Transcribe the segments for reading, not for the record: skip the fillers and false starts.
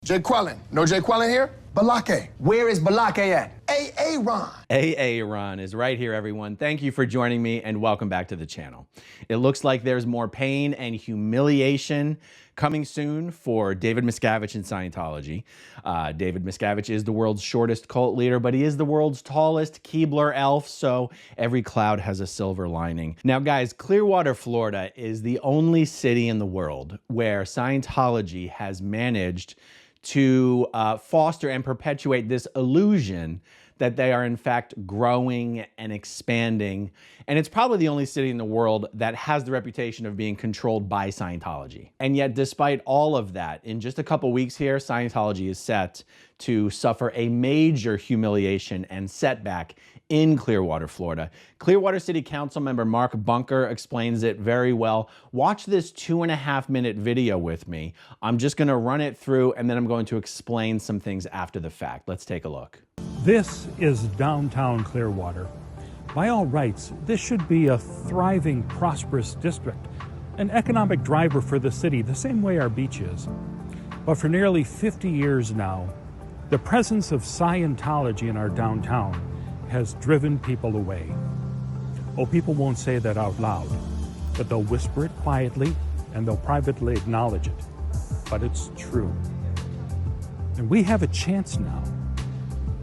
Jay Quellen. No Jay Quellen here? Balake. Where is Balake at? Ron. Ron is right here, everyone. Thank you for joining me and welcome back to the channel. It looks like there's more pain and humiliation coming soon for David Miscavige and Scientology. David Miscavige is the world's shortest cult leader, but he is the world's tallest Keebler elf, so every cloud has a silver lining. Now, guys, Clearwater, Florida is the only city in the world where Scientology has managed to foster and perpetuate this illusion that they are in fact growing and expanding. And it's probably the only city in the world that has the reputation of being controlled by Scientology. And yet, despite all of that, in just a couple weeks here, Scientology is set to suffer a major humiliation and setback in Clearwater, Florida. Clearwater City Council member Mark Bunker explains it very well. Watch this 2.5-minute video with me. I'm just gonna run it through and then I'm going to explain some things after the fact. Let's take a look. This is downtown Clearwater. By all rights, this should be a thriving, prosperous district, an economic driver for the city, the same way our beach is. But for nearly 50 years now, the presence of Scientology in our downtown has driven people away. Oh, people won't say that out loud, but they'll whisper it quietly and they'll privately acknowledge it. But it's true. And we have a chance now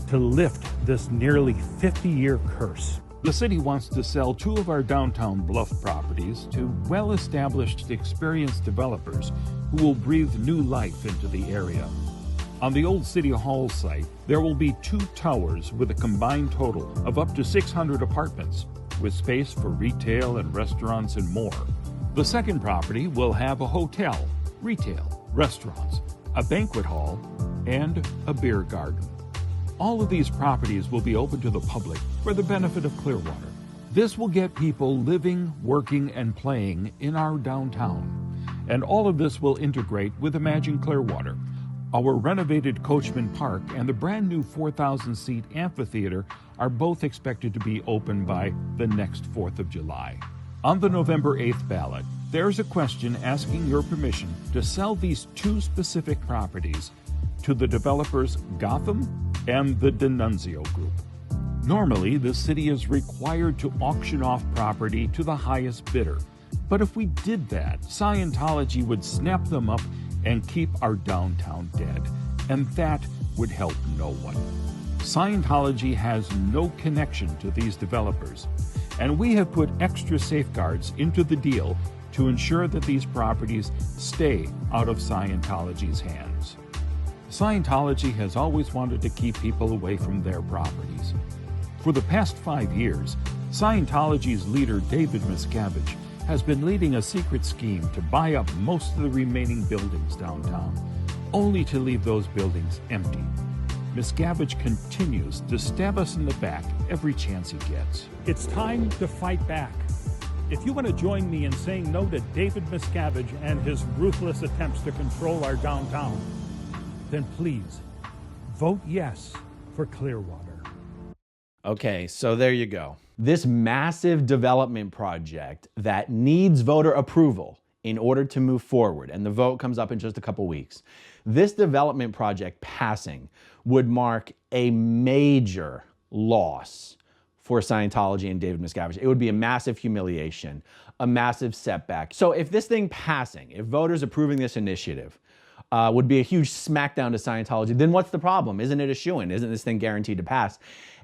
to lift this nearly 50-year curse. The city wants to sell 2 of our downtown bluff properties to well-established, experienced developers who will breathe new life into the area. On the old City Hall site, there will be 2 towers with a combined total of up to 600 apartments, with space for retail and restaurants and more. The second property will have a hotel, retail, restaurants, a banquet hall, and a beer garden. All of these properties will be open to the public for the benefit of Clearwater. This will get people living, working, and playing in our downtown. And all of this will integrate with Imagine Clearwater. Our renovated Coachman Park and the brand new 4,000-seat amphitheater are both expected to be open by the next 4th of July. On the November 8th ballot, there's a question asking your permission to sell these 2 specific properties to the developers Gotham and the D'Annunzio Group. Normally, the city is required to auction off property to the highest bidder. But if we did that, Scientology would snap them up and keep our downtown dead. And that would help no one. Scientology has no connection to these developers. And we have put extra safeguards into the deal to ensure that these properties stay out of Scientology's hands. Scientology has always wanted to keep people away from their properties. For the past 5 years, Scientology's leader, David Miscavige, has been leading a secret scheme to buy up most of the remaining buildings downtown, only to leave those buildings empty. Miscavige continues to stab us in the back every chance he gets. It's time to fight back. If you want to join me in saying no to David Miscavige and his ruthless attempts to control our downtown, then please vote yes for Clearwater. Okay, so there you go. This massive development project that needs voter approval in order to move forward, and the vote comes up in just a couple weeks. This development project passing would mark a major loss for Scientology and David Miscavige. It would be a massive humiliation, a massive setback. So if this thing passing, if voters approving this initiative, would be a huge smackdown to Scientology, then what's the problem? Isn't it a shoo-in? Isn't this thing guaranteed to pass?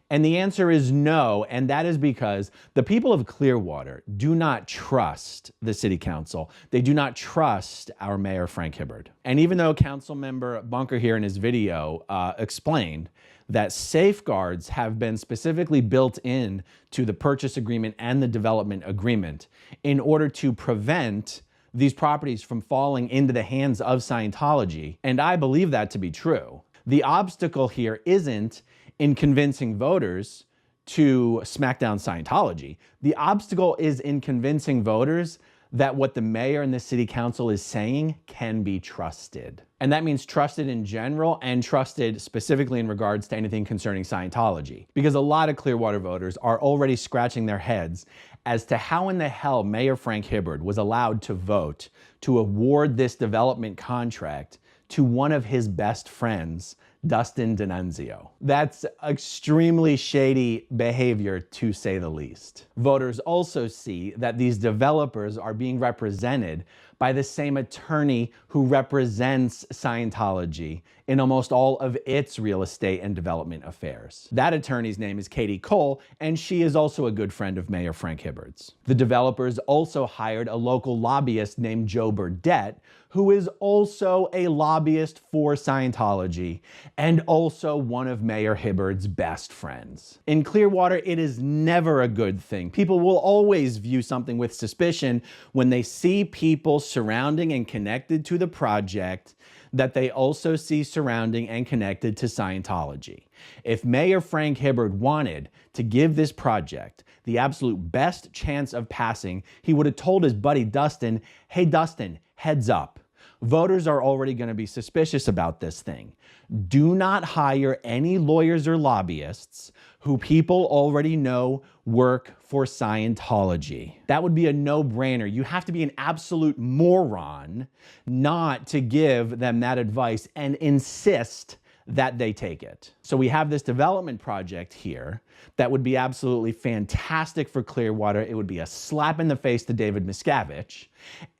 And the answer is no, and that is because the people of Clearwater do not trust the city council. They do not trust our mayor, Frank Hibbard. And even though council member Bunker here in his video explained that safeguards have been specifically built in to the purchase agreement and the development agreement in order to prevent these properties from falling into the hands of Scientology, and I believe that to be true. The obstacle here isn't in convincing voters to smack down Scientology. The obstacle is in convincing voters that what the mayor and the city council is saying can be trusted. And that means trusted in general and trusted specifically in regards to anything concerning Scientology. Because a lot of Clearwater voters are already scratching their heads as to how in the hell Mayor Frank Hibbard was allowed to vote to award this development contract to one of his best friends, Dustin D'Annunzio. That's extremely shady behavior, to say the least. Voters also see that these developers are being represented by the same attorney who represents Scientology in almost all of its real estate and development affairs. That attorney's name is Katie Cole, and she is also a good friend of Mayor Frank Hibbard's. The developers also hired a local lobbyist named Joe Burdett, who is also a lobbyist for Scientology and also one of Mayor Hibbard's best friends. In Clearwater, it is never a good thing. People will always view something with suspicion when they see people surrounding and connected to the project that they also see surrounding and connected to Scientology. If Mayor Frank Hibbard wanted to give this project the absolute best chance of passing, he would have told his buddy Dustin, "Hey Dustin, heads up. Voters are already going to be suspicious about this thing. Do not hire any lawyers or lobbyists who people already know work for Scientology." That would be a no-brainer. You have to be an absolute moron not to give them that advice and insist that they take it. So we have this development project here that would be absolutely fantastic for Clearwater. It would be a slap in the face to David Miscavige.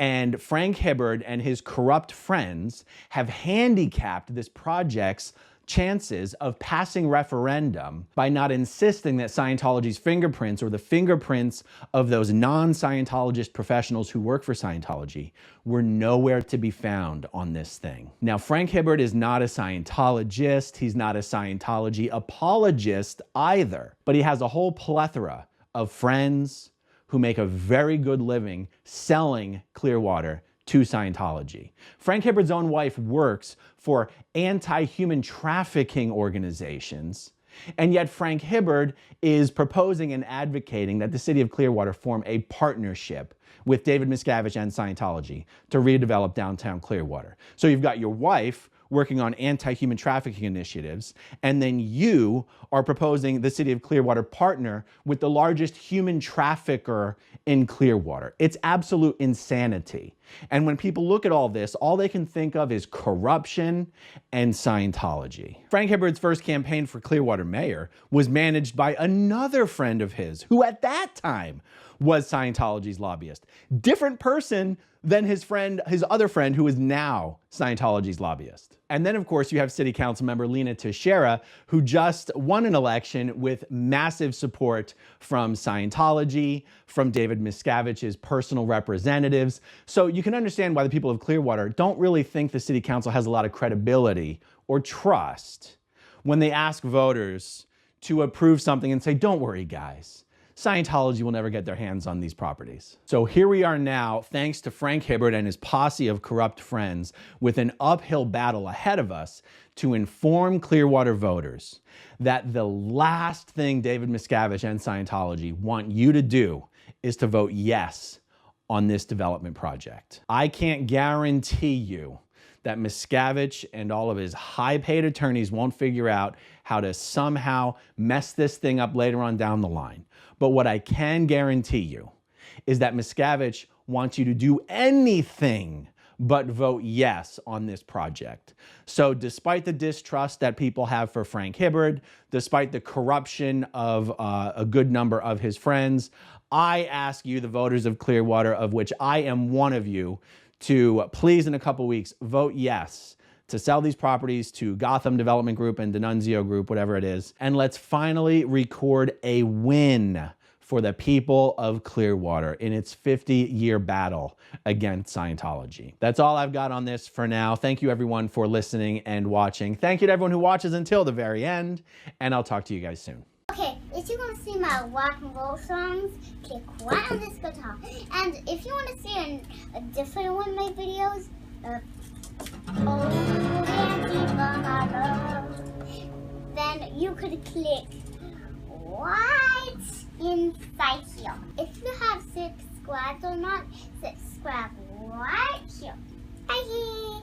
And Frank Hibbard and his corrupt friends have handicapped this project's chances of passing referendum by not insisting that Scientology's fingerprints or the fingerprints of those non-Scientologist professionals who work for Scientology were nowhere to be found on this thing. Now, Frank Hibbard is not a Scientologist. He's not a Scientology apologist either, but he has a whole plethora of friends who make a very good living selling Clearwater to Scientology. Frank Hibbard's own wife works for anti-human trafficking organizations, and yet Frank Hibbard is proposing and advocating that the city of Clearwater form a partnership with David Miscavige and Scientology to redevelop downtown Clearwater. So you've got your wife working on anti-human trafficking initiatives, and then you are proposing the city of Clearwater partner with the largest human trafficker in Clearwater. It's absolute insanity. And when people look at all this, all they can think of is corruption and Scientology. Frank Hibbard's first campaign for Clearwater mayor was managed by another friend of his, who at that time was Scientology's lobbyist. Different person than his other friend, who is now Scientology's lobbyist. And then, of course, you have City Council member Lena Teixeira, who just won an election with massive support from Scientology, from David Miscavige's personal representatives. So you can understand why the people of Clearwater don't really think the City Council has a lot of credibility or trust when they ask voters to approve something and say, "Don't worry, guys. Scientology will never get their hands on these properties." So here we are now, thanks to Frank Hibbard and his posse of corrupt friends, with an uphill battle ahead of us to inform Clearwater voters that the last thing David Miscavige and Scientology want you to do is to vote yes on this development project. I can't guarantee you that Miscavige and all of his high-paid attorneys won't figure out how to somehow mess this thing up later on down the line. But what I can guarantee you is that Miscavige wants you to do anything but vote yes on this project. So despite the distrust that people have for Frank Hibbard, despite the corruption of a good number of his friends, I ask you, the voters of Clearwater, of which I am one of you, to please in a couple weeks vote yes to sell these properties to Gotham Development Group and D'Annunzio Group, whatever it is. And let's finally record a win for the people of Clearwater in its 50-year battle against Scientology. That's all I've got on this for now. Thank you everyone for listening and watching. Thank you to everyone who watches until the very end, and I'll talk to you guys soon. Okay, if you want to see my rock and roll songs, click right on this guitar. And if you want to see a different one of my videos, then you could click right inside here. If you have subscribed or not, subscribe right here. Bye.